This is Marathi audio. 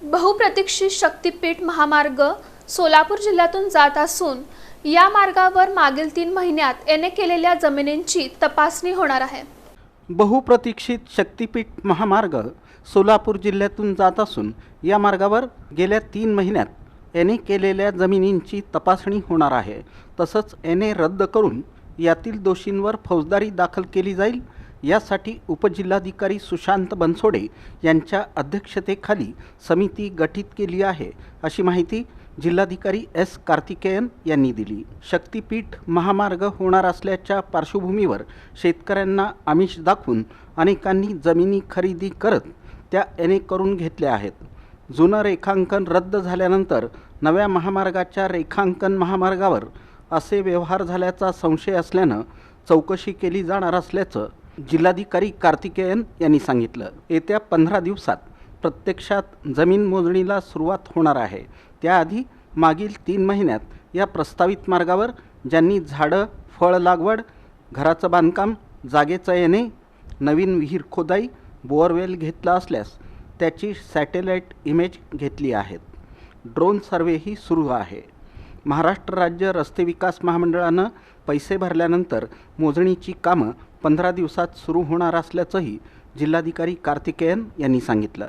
बहुप्रतीक्षित शक्तीपीठ महामार्ग सोलापूर जिल्ह्यातून जात असून या मार्गावर मागील 3 महिन्यात एने केलेल्या जमिनींची तपासणी होणार आहे। बहुप्रतीक्षित शक्तीपीठ महामार्ग सोलापूर जिल्ह्यातून जात असून या मार्गावर गेल्या 3 महिन्यात एने केलेल्या जमिनींची तपासणी होणार आहे। तसंच एने रद्द करून यातील दोषींवर फौजदारी दाखल केली जाईल। यासाठी उपजिल्हाधिकारी सुशांत बनसोडे यांच्या अध्यक्षतेखाली समिती गठीत केली आहे, अशी माहिती जिल्हाधिकारी एस कार्तिकेयन यांनी दिली। शक्तीपीठ महामार्ग होणार असल्याच्या पार्श्वभूमीवर शेतकऱ्यांना आमिष दाखवून अनेकांनी जमिनी खरेदी करत त्या एने करून घेतल्या आहेत। जुनं रेखांकन रद्द झाल्यानंतर नव्या महामार्गाच्या रेखांकन महामार्गावर असे व्यवहार झाल्याचा संशय असल्यानं चौकशी केली जाणार असल्याचं जिल्हाधिकारी कार्तिकेयन यांनी सांगितलं। येत्या 15 दिवसात प्रत्यक्षात जमीन मोजणीला सुरुवात होणार आहे। त्याआधी मागील 3 महिन्यात या प्रस्तावित मार्गावर ज्यांनी झाडं, फळ लागवड, घराचं बांधकाम, जागेचं एने, नवीन विहीर खोदाई, बोअरवेल घेतला असल्यास त्याची सॅटेलाईट इमेज घेतली आहेत। ड्रोन सर्वेही सुरू आहे। महाराष्ट्र राज्य रस्ते विकास महामंडळानं पैसे भरल्यानंतर मोजणीची कामं 15 दिवसात सुरू होणार असल्याचंही जिल्हाधिकारी कार्तिकेयन यांनी सांगितलं।